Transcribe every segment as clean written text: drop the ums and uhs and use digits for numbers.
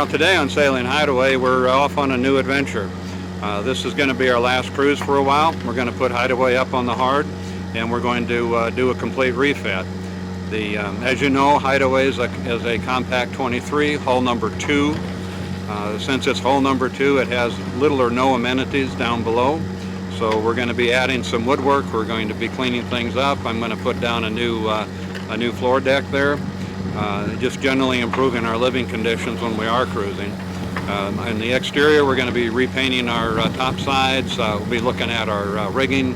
Well, today on Sailing Hideaway, we're off on a new adventure. This is going to be our last cruise for a while. We're going to put Hideaway up on the hard, and we're going to do a complete refit. As you know, Hideaway is a Compac 23, hull number 2. Since it's hull number 2, it has little or no amenities down below. So we're going to be adding some woodwork. We're going to be cleaning things up. I'm going to put down a new floor deck there. Just generally improving our living conditions when we are cruising. In the exterior, we're going to be repainting our top sides. We'll be looking at our rigging,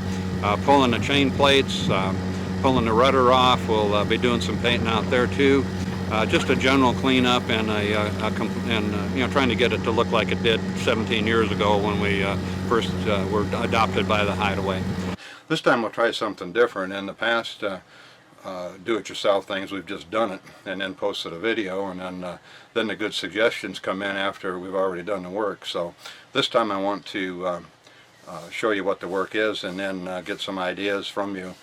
pulling the chain plates, pulling the rudder off. We'll be doing some painting out there too. Just a general cleanup and trying to get it to look like it did 17 years ago when we first were adopted by the Hideaway. This time we'll try something different. In the past, do-it-yourself things, we've just done it and then posted a video, and then the good suggestions come in after we've already done the work. So this time I want to show you what the work is and then get some ideas from you.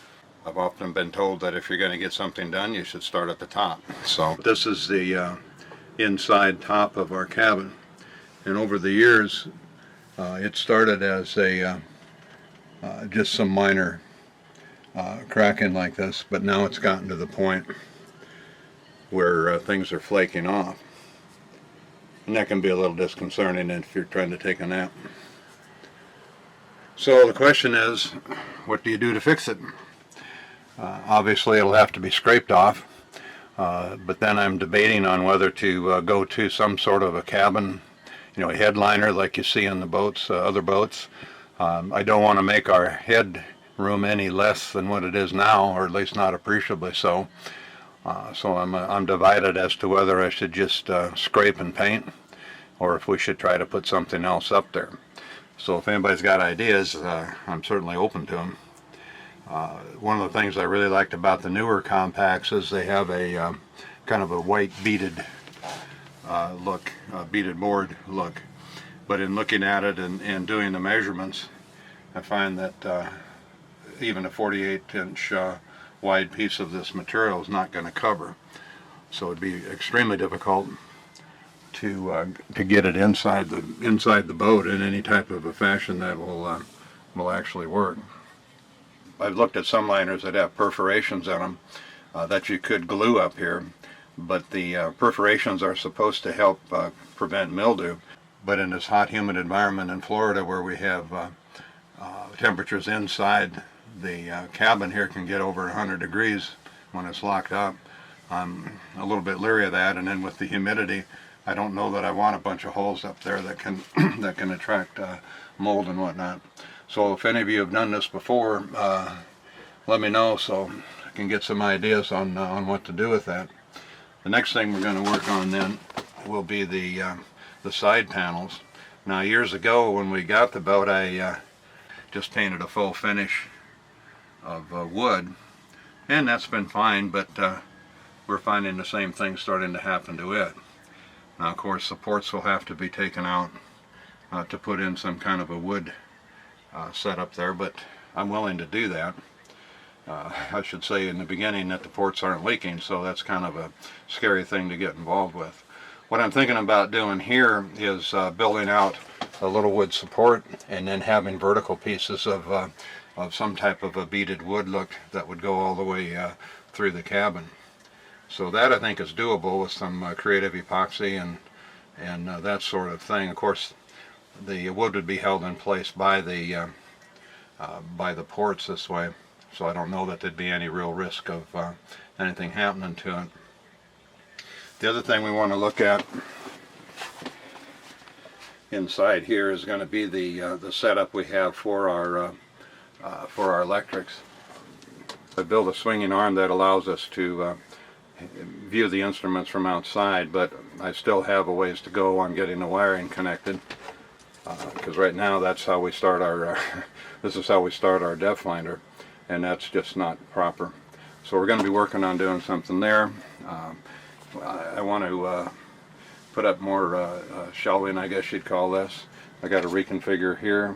I've often been told that if you're going to get something done, you should start at the top. So this is the inside top of our cabin, and over the years it started as a just some minor cracking like this, but now it's gotten to the point where things are flaking off, and that can be a little disconcerting if you're trying to take a nap. So the question is, what do you do to fix it? Obviously it'll have to be scraped off, but then I'm debating on whether to go to some sort of a cabin, a headliner like you see on the boats, other boats. I don't want to make our head room any less than what it is now, or at least not appreciably so. So I'm divided as to whether I should just scrape and paint, or if we should try to put something else up there. So if anybody's got ideas, I'm certainly open to them. One of the things I really liked about the newer Compacs is they have a kind of a white beaded look, beaded board look. But in looking at it and doing the measurements, I find that even a 48-inch wide piece of this material is not going to cover. So it'd be extremely difficult to get it inside the boat in any type of a fashion that will actually work. I've looked at some liners that have perforations in them that you could glue up here, but the perforations are supposed to help prevent mildew. But in this hot, humid environment in Florida, where we have temperatures inside the cabin here can get over 100 degrees when it's locked up, I'm a little bit leery of that. And then with the humidity, I don't know that I want a bunch of holes up there that can that can attract mold and whatnot. So if any of you have done this before, let me know so I can get some ideas on what to do with that. The next thing we're going to work on then will be the side panels. Now, years ago when we got the boat, I just painted a full finish of wood, and that's been fine, but we're finding the same thing starting to happen to it. Now, of course, the ports will have to be taken out to put in some kind of a wood setup there, but I'm willing to do that. I should say in the beginning that the ports aren't leaking, so that's kind of a scary thing to get involved with. What I'm thinking about doing here is building out a little wood support and then having vertical pieces of some type of a beaded wood look that would go all the way through the cabin. So that I think is doable with some creative epoxy and that sort of thing. Of course, the wood would be held in place by the ports this way, so I don't know that there'd be any real risk of anything happening to it. The other thing we want to look at inside here is going to be the setup we have for our electrics. I built a swinging arm that allows us to view the instruments from outside, but I still have a ways to go on getting the wiring connected, because right now that's how we start our this is how we start our depth finder, and that's just not proper. So we're going to be working on doing something there. I want to put up more shelving, I guess you'd call this. I got to reconfigure here.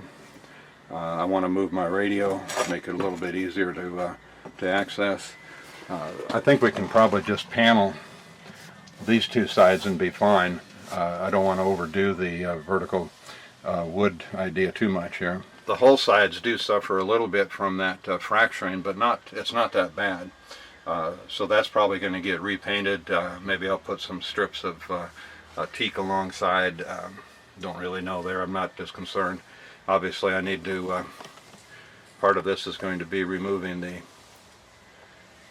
I want to move my radio, make it a little bit easier to access. I think we can probably just panel these two sides and be fine. I don't want to overdo the vertical wood idea too much here. The hull sides do suffer a little bit from that fracturing, but it's not that bad. So that's probably going to get repainted. Maybe I'll put some strips of teak alongside. Don't really know there. I'm not as concerned. Obviously, I need to. Part of this is going to be removing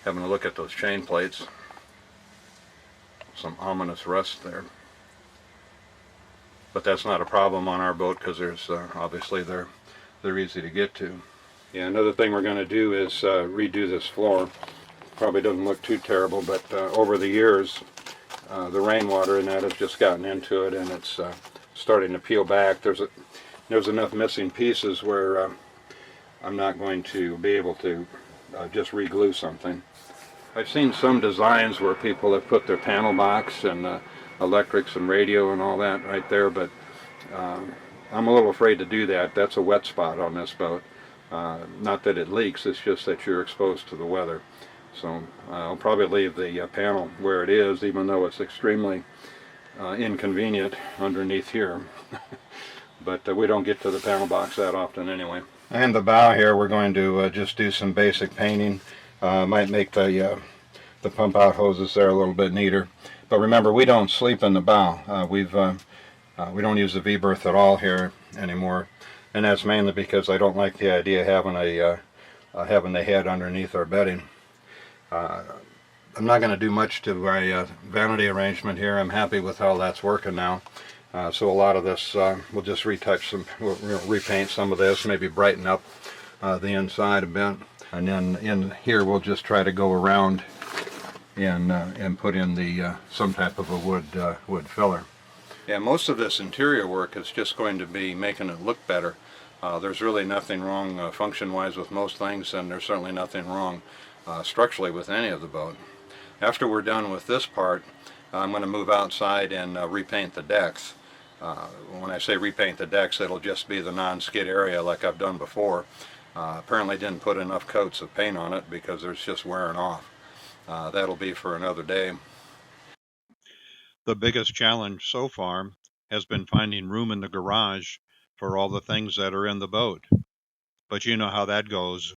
having a look at those chain plates. Some ominous rust there. But that's not a problem on our boat because there's obviously they're easy to get to. Yeah, another thing we're going to do is redo this floor. Probably doesn't look too terrible, but over the years, the rainwater and that has just gotten into it, and it's starting to peel back. There's enough missing pieces where I'm not going to be able to just re-glue something. I've seen some designs where people have put their panel box and electrics and radio and all that right there, but I'm a little afraid to do that. That's a wet spot on this boat. Not that it leaks, it's just that you're exposed to the weather. So I'll probably leave the panel where it is, even though it's extremely inconvenient underneath here. But we don't get to the panel box that often anyway. And the bow here, we're going to just do some basic painting. Might make the pump out hoses there a little bit neater. But remember, we don't sleep in the bow. We don't use the V-berth at all here anymore, and that's mainly because I don't like the idea of having the head underneath our bedding. I'm not going to do much to my vanity arrangement here. I'm happy with how that's working now. So a lot of this, we'll just retouch we'll repaint some of this, maybe brighten up the inside a bit. And then in here we'll just try to go around and put in some type of a wood filler. Yeah, most of this interior work is just going to be making it look better. There's really nothing wrong function-wise with most things, and there's certainly nothing wrong structurally with any of the boat. After we're done with this part, I'm going to move outside and repaint the decks. When I say repaint the decks, it'll just be the non-skid area like I've done before. Apparently didn't put enough coats of paint on it because it's just wearing off. That'll be for another day. The biggest challenge so far has been finding room in the garage for all the things that are in the boat. But you know how that goes.